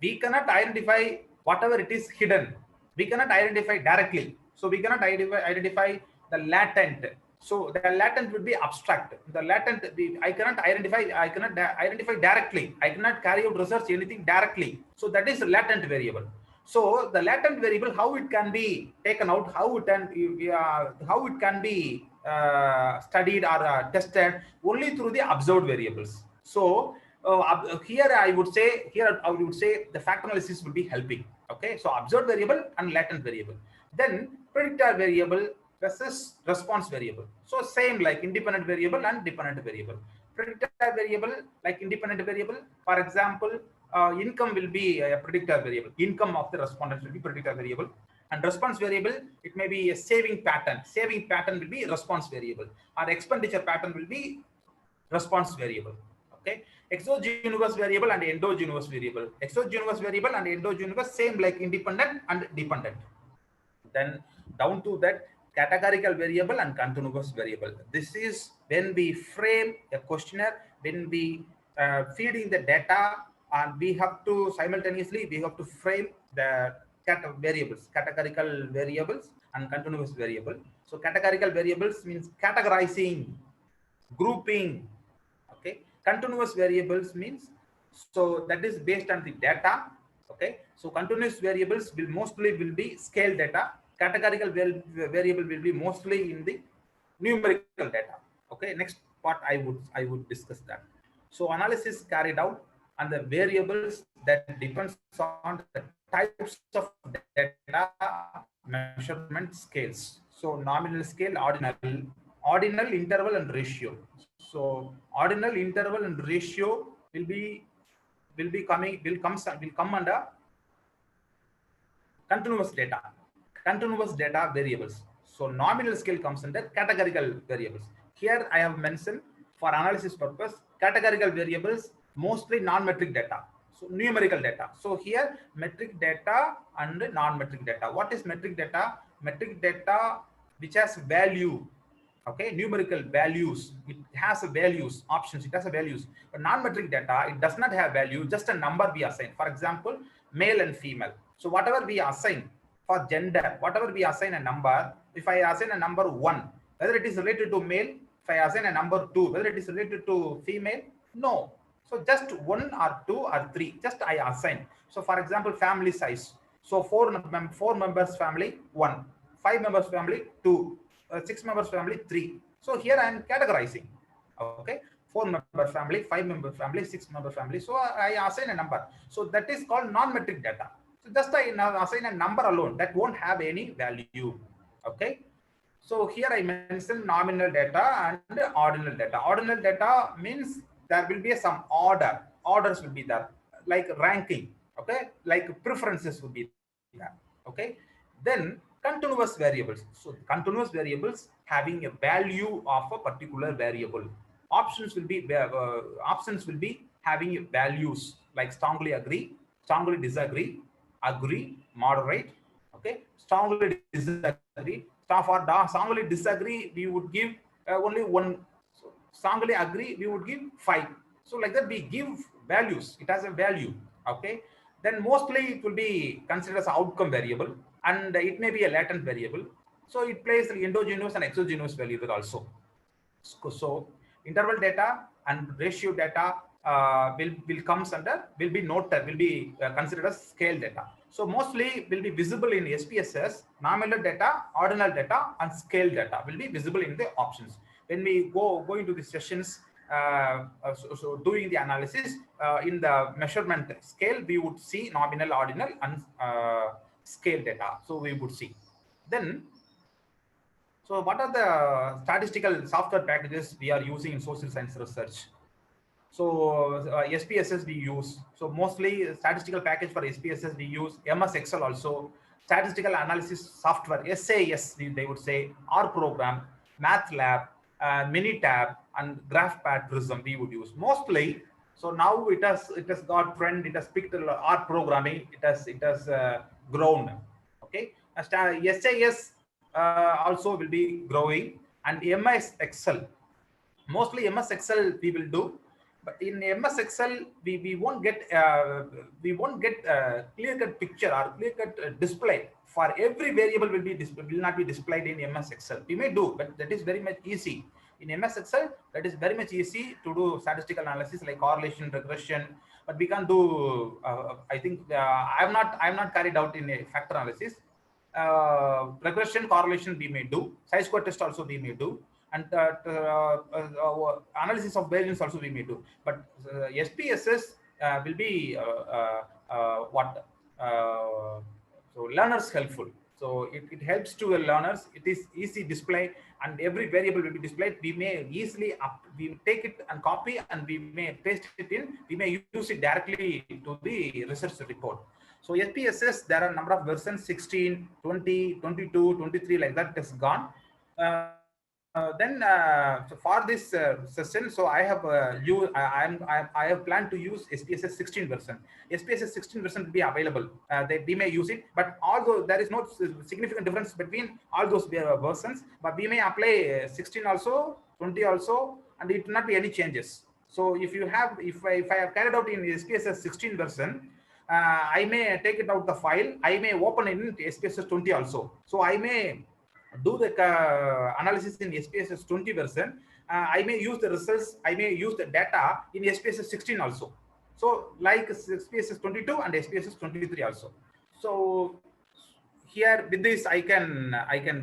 we cannot identify whatever it is hidden. We cannot identify directly. So we cannot identify the latent. So the latent would be abstract. The latent, I cannot identify directly. I cannot carry out research anything directly. So that is latent variable. So the latent variable, how it can be taken out, how it can be studied or tested only through the observed variables. So here I would say the fact analysis will be helping. Okay, so observed variable and latent variable. Then predictor variable versus response variable. So same like independent variable and dependent variable. Predictor variable like independent variable. For example, income will be a predictor variable. Income of the respondents will be predictor variable. And response variable, it may be a saving pattern. Saving pattern will be response variable. Or expenditure pattern will be response variable. Okay, exogenous variable and endogenous variable. Exogenous variable and endogenous same like independent and dependent. Then down to that categorical variable and continuous variable. This is when we frame a questionnaire, when we feeding the data, and we have to simultaneously frame the variables, categorical variables and continuous variable. So categorical variables means categorizing, grouping. Okay, continuous variables means, so that is based on the data. Okay, so continuous variables will mostly be scale data. Categorical variable will be mostly in the numerical data. Okay, next part I would discuss that. So analysis carried out and the variables that depends on the types of data, measurement scales. So nominal scale, ordinal, interval and ratio. So ordinal, interval and ratio will come under continuous data variables. So nominal scale comes under categorical variables. Here I have mentioned for analysis purpose categorical variables, mostly non-metric data. So numerical data. So here metric data and non-metric data. What is metric data? Metric data which has value. Okay, numerical values. It has a values, options. It has a values. But non-metric data, it does not have value. Just a number we assign. For example, male and female. So whatever we assign for gender, whatever we assign a number. If I assign a number 1, whether it is related to male. If I assign a number 2, whether it is related to female, no. So just 1 or 2 or 3, just I assign. So for example, family size. So 4 members family 1, 5 members family 2, 6 members family 3. So here I am categorizing. Okay, 4 member family, 5 member family, 6 member family. So I assign a number. So that is called non-metric data. So just I assign a number alone, that won't have any value. Okay. So here I mentioned nominal data and ordinal data. Ordinal data means there will be some orders will be there, like ranking. Okay, like preferences will be there. Okay, then continuous variables. So continuous variables having a value of a particular variable. Options will be having values like strongly agree, strongly disagree, agree, moderate. Okay, strongly disagree. For strongly disagree, we would give only 1. So strongly agree, we would give 5. So like that, we give values. It has a value. Okay. Then mostly it will be considered as outcome variable, and it may be a latent variable. So it plays the endogenous and exogenous variable also. So interval data and ratio data will be considered as scale data. So mostly will be visible in SPSS. Nominal data, ordinal data, and scale data will be visible in the options. When we go into the sessions, so doing the analysis in the measurement scale, we would see nominal, ordinal, and scale data. So we would see. Then, so what are the statistical software packages we are using in social science research? So SPSS we use. So mostly statistical package for SPSS we use. MS Excel also. Statistical analysis software, SAS they would say, R program, MATLAB, Minitab, and GraphPad Prism we would use mostly. So now it has got trend. It has picked R programming. It has grown. Okay, SAS also will be growing, and MS Excel. Mostly MS Excel we will do, but in MS Excel we won't get clear-cut picture or clear-cut display for every variable will not be displayed in MS Excel. We may do, but that is very much easy. In MS Excel, that is very much easy to do statistical analysis like correlation, regression, but we can't do. I think I have not carried out in a factor analysis. Regression, correlation we may do. Chi-square test also we may do. And analysis of variance also we may do, but SPSS will be so learners helpful. So it helps to the learners. It is easy display, and every variable will be displayed. We may easily we take it and copy, and we may paste it in. We may use it directly to the research report. So SPSS, there are a number of versions: 16, 20, 22, 23, like that has gone. So for this session, so I have I have planned to use SPSS 16 version. SPSS 16 version will be available. We may use it, but although there is no significant difference between all those versions, but we may apply 16 also, 20 also, and it will not be any changes. So if you have, if I have carried out in SPSS 16 version, I may take it out the file. I may open it in SPSS 20 also. So I may do the analysis in SPSS 20 version. I may use the results, I may use the data in SPSS 16 also. So like SPSS 22 and SPSS 23 also. So here with this I can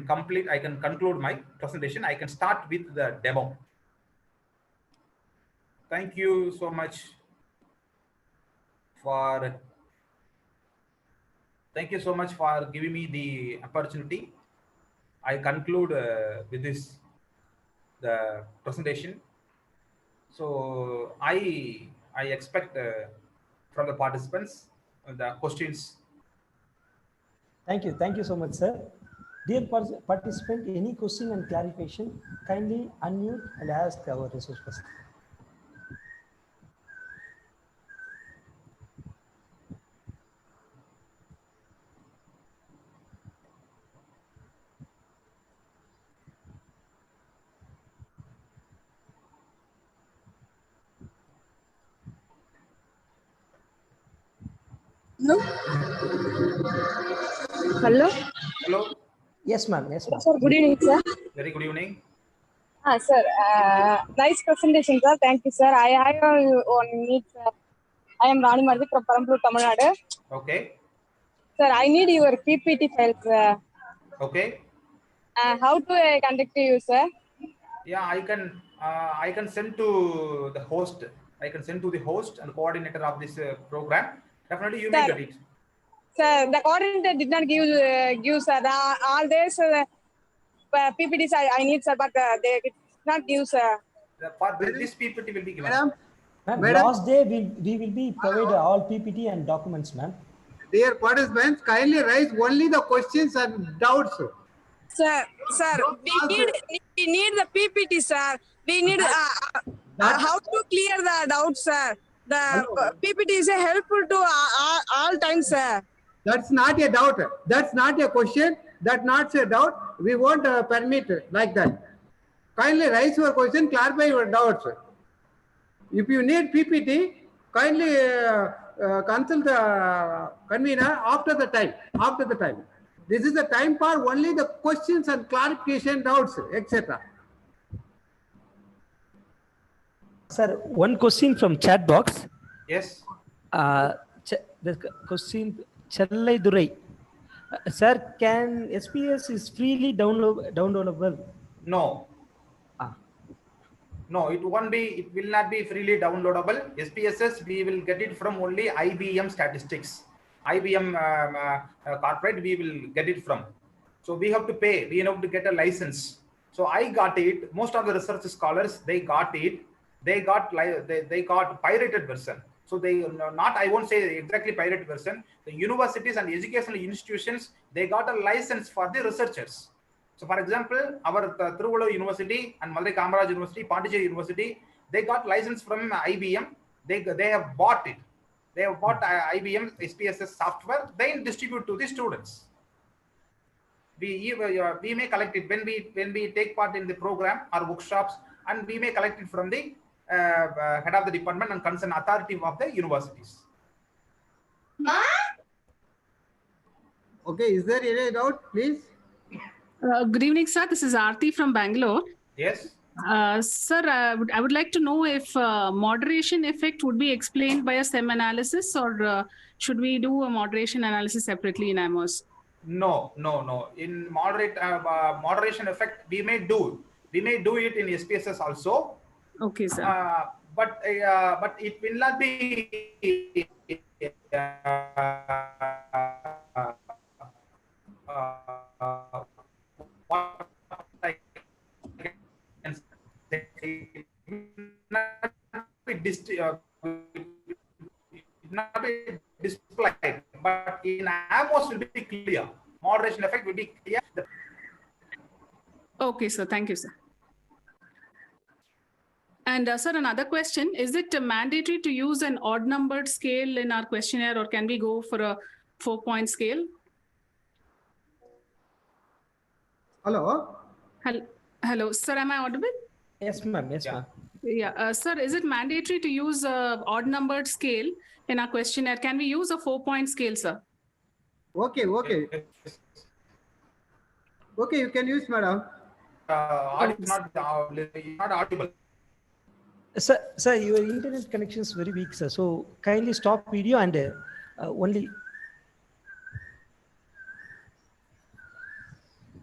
conclude my presentation. I can start with the demo. Thank you so much for giving me the opportunity. I conclude with this the presentation. So I expect from the participants the questions. Thank you so much, sir. Dear participant, any question and clarification, kindly unmute and ask our resource person. Hello. Hello. Yes, ma'am. Yes, ma'am. Sir, good evening, sir. Very good evening. Sir, nice presentation, sir. Thank you, sir. I have one need, sir. I am Rani Mardi from Parampur, Tamil Nadu. Okay. Sir, I need your PPT files, sir. Okay. How do I contact you, sir? Yeah, I can send to the host. I can send to the host and coordinator of this program. Definitely, you may get it. Sir, the coordinator did not give sir. All this PPTs I need, sir, but they did not give, sir. This PPT will be given. Ma'am, last day we will be provided all PPT and documents, ma'am. Dear participants, kindly raise only the questions and doubts. Sir, we need the PPT, sir. We need how to clear the doubts, sir. The PPT is helpful to all times, sir. That's not a doubt. That's not a question. That's not a doubt. We won't permit like that. Kindly raise your question, clarify your doubts. If you need PPT, kindly consult the convener after the time. After the time. This is the time for only the questions and clarification, doubts, etc. Sir, one question from chat box. Yes. The question, Challai Durai. Sir, can SPS is freely downloadable? No. No, it won't be. It will not be freely downloadable. SPSS, we will get it from only IBM statistics. IBM corporate, we will get it from. So we have to pay. We have to get a license. So I got it. Most of the research scholars, they got it. they got pirated version. So they not, I won't say exactly pirated version. The universities and educational institutions, they got a license for the researchers. So for example, our Tiruvallur University and Madurai Kamaraj University, Pondicherry University, they got license from IBM. They have bought it. They have bought IBM SPSS software. They distribute to the students. We may collect it when we take part in the program or workshops, and we may collect it from the head of the department and concerned authority of the universities. Okay, is there any doubt, please? Good evening, sir. This is Aarti from Bangalore. Yes. Sir, I would like to know if moderation effect would be explained by a SEM analysis, or should we do a moderation analysis separately in AMOS? No. In moderation effect, we may do it in SPSS also. Okay, sir. But it will not be what I can say. It not be displayed, but in AMOS will be clear. Moderation effect will be clear. Okay, sir. Thank you, sir. And sir, another question, is it mandatory to use an odd numbered scale in our questionnaire, or can we go for a 4-point scale? Hello? Hello, sir, am I audible? Yes, ma'am. Yes, ma'am. Yeah, sir, is it mandatory to use a odd numbered scale in our questionnaire? Can we use a 4-point scale, sir? Okay. Okay, you can use, madam. Not audible. Sir, your internet connection is very weak, sir. So kindly stop video and only.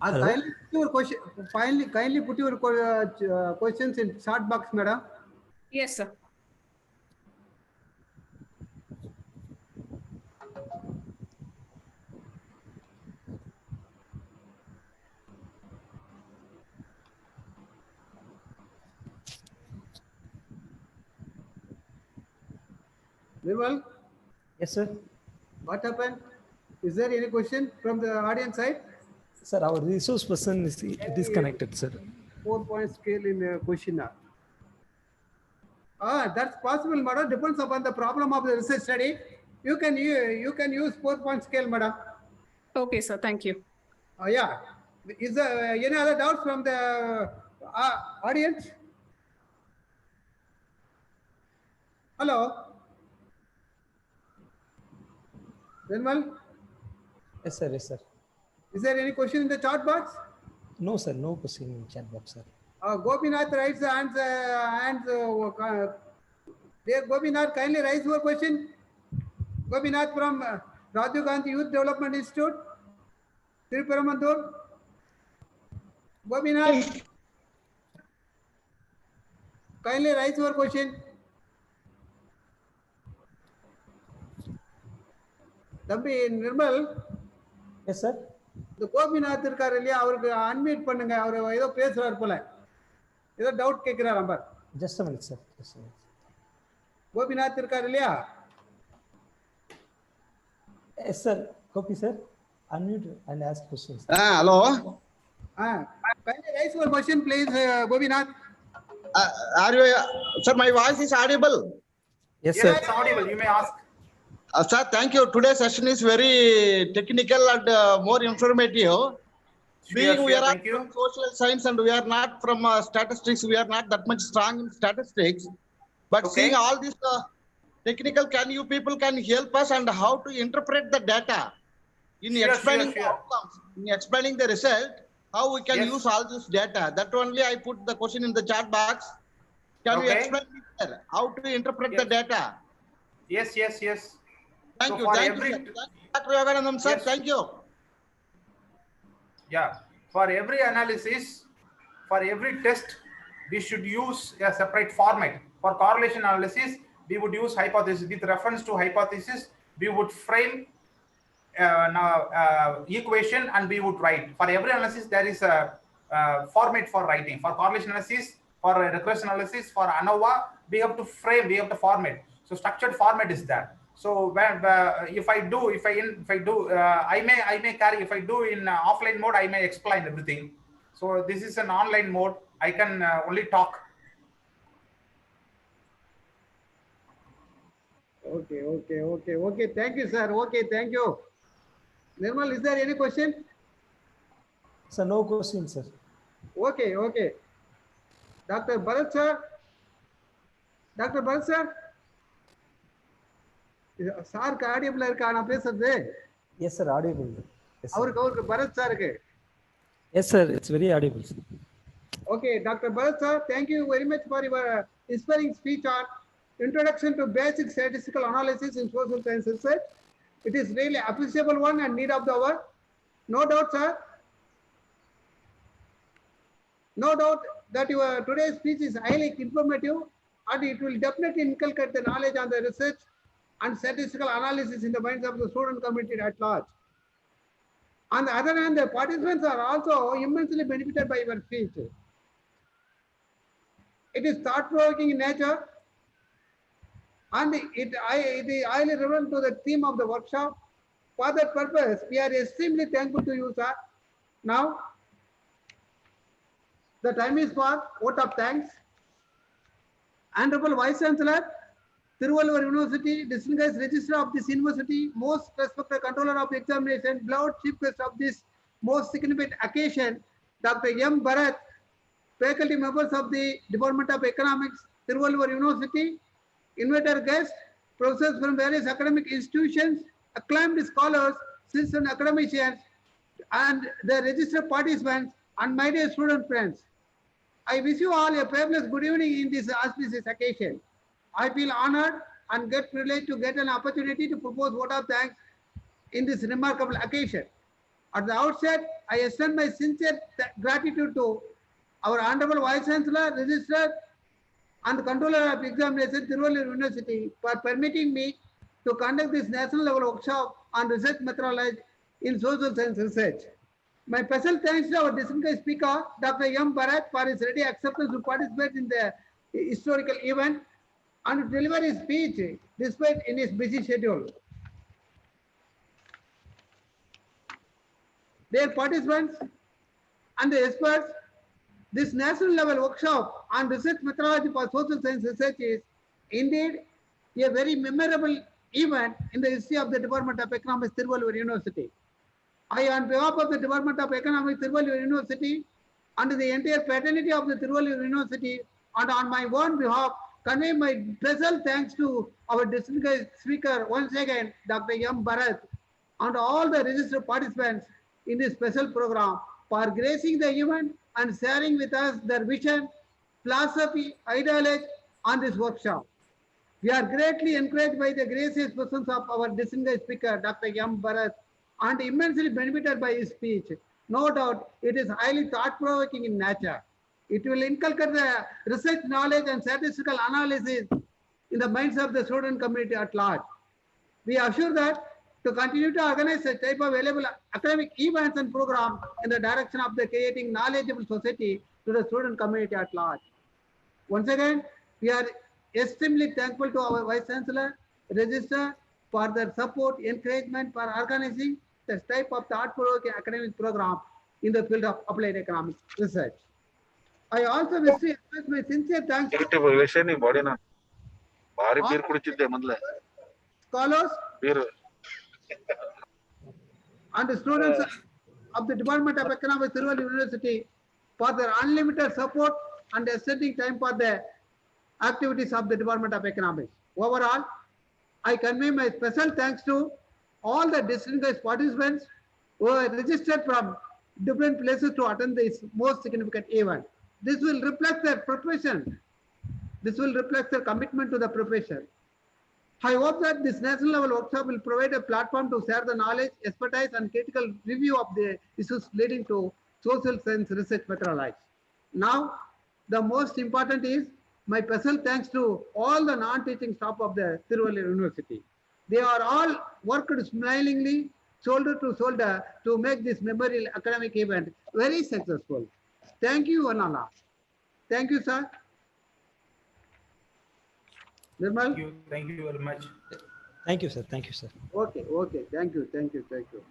Kindly put your question. Kindly put your questions in chat box, madam. Yes, sir. Vimal, Yes, sir. what happened? Is there any question from the audience side? Sir, our resource person is disconnected, sir. 4-point scale in a questionnaire. That's possible, madam. Depends upon the problem of the research study. You can use 4-point scale, madam. Okay, sir. Thank you. Yeah. Is there any other doubts from the audience? Hello. Vimal, Yes, sir. Yes, sir. is there any question in the chat box? No, sir. No question in chat box, sir. Gopinath raised the hands. Dear Gopinath, kindly raise your question. Gopinath from Rajiv Gandhi Youth Development Institute, Tiruparamandur. Gopinath, kindly raise your question. தம்பி Nirmal, Yes, sir. இந்த கோபிநாத் இருக்காரு இல்லையா, அவருக்கு unmute பண்ணுங்க. அவர் ஏதோ பேசுறாரு போல, ஏதோ டவுட் கேட்கிறார் number. Just a minute, sir. Just a minute. Gopinath இருக்காரு இல்லையா? Yes, sir. Copy, sir. Unmute and ask questions. Hello. Kindly raise your question, please, Gopinath. Are you, sir? My voice is audible. Yes, sir. It's audible. You may ask. Sir, thank you. Today's session is very technical and more informative. Being we are from social science and we are not from statistics, we are not that much strong in statistics. But seeing all this technical, people can help us and how to interpret the data in explaining the outcomes, in explaining the result, how we can use all this data. That only I put the question in the chat box. Can you explain me there, how to interpret the data? Yes. Thank you. Thank you, Dr. Yoganandam, sir. Thank you. Yeah. For every analysis, for every test, we should use a separate format. For correlation analysis, we would use hypothesis. With reference to hypothesis, we would frame equation and we would write. For every analysis, there is a format for writing. For correlation analysis, for regression analysis, for ANOVA, we have to frame, we have to format. So structured format is that. So when I may carry, if I do in offline mode, I may explain everything. So this is an online mode. I can only talk. Okay. Thank you, sir. Okay, thank you. Nirmal, is there any question? Sir, no question, sir. Okay. Dr. Bharat, sir. Dr. Bharat, sir. Sir, audible irka na pesade. Yes, sir, audible. Yes, sir. Bharat sir ke. Yes, sir, it's very audible. Okay, Dr. Bharat sir, thank you very much for your inspiring speech on Introduction to Basic Statistical Analysis in Social Science Research. It is really appreciable one and need of the hour. No doubt, sir. No doubt that your today's speech is highly informative and it will definitely inculcate the knowledge on the research and statistical analysis in the minds of the student community at large. On the other hand, the participants are also immensely benefited by your speech. It is thought-provoking in nature and it is highly relevant to the theme of the workshop. For that purpose, we are extremely thankful to you, sir. Now, the time is for vote of thanks. Honorable Vice Chancellor, Tiruvallur University, distinguished Registrar of this university, most respected Controller of Examination, beloved Chief Guest of this most significant occasion, Dr. M. Bharat, faculty members of the Department of Economics, Tiruvallur University, invited guests, professors from various academic institutions, acclaimed scholars, seasoned academicians, and the registered participants, and my dear student friends. I wish you all a fabulous good evening in this auspicious occasion. I feel honored and privileged to get an opportunity to propose vote of thanks in this remarkable occasion. At the outset, I extend my sincere gratitude to our Honorable Vice Chancellor, Registrar, and the Controller of Examination, Tiruvallur University, for permitting me to conduct this national level workshop on research methodology in social science research. My special thanks to our distinguished speaker, Dr. M. Bharat, for his ready acceptance to participate in the historical event and to deliver his speech despite in his busy schedule. Dear participants and the experts, this national level workshop on research methodology for social science research is indeed a very memorable event in the history of the Department of Economics, Tiruvallur University. I, on behalf of the Department of Economics, Tiruvallur University, and the entire fraternity of the Tiruvallur University, and on my own behalf, convey my special thanks to our distinguished speaker once again, Dr. M. Bharat, and all the registered participants in this special program for gracing the event and sharing with us their vision, philosophy, ideology on this workshop. We are greatly encouraged by the gracious presence of our distinguished speaker, Dr. M. Bharat, and immensely benefited by his speech. No doubt, it is highly thought-provoking in nature. It will inculcate the research knowledge and statistical analysis in the minds of the student community at large. We are sure that to continue to organize such type of available academic events and programs in the direction of the creating knowledgeable society to the student community at large. Once again, we are extremely thankful to our Vice Chancellor, Registrar, for their support, encouragement for organizing this type of thought-provoking academic program in the field of applied economics research. I also wish to express my sincere thanks to scholars and the students of the Department of Economics, Tiruvallur University, for their unlimited support and extending time for the activities of the Department of Economics. Overall, I convey my special thanks to all the distinguished participants who are registered from different places to attend this most significant event. This will reflect their profession. This will reflect their commitment to the profession. I hope that this national level workshop will provide a platform to share the knowledge, expertise, and critical review of the issues leading to social science research methodology. Now, the most important is my special thanks to all the non-teaching staff of the Tiruvallur University. They are all worked smilingly, shoulder to shoulder, to make this memorial academic event very successful. Thank you, Anala. Thank you, sir. Nirmal? Thank you very much. Thank you, sir. Thank you, sir. Okay, okay. Thank you, thank you, thank you.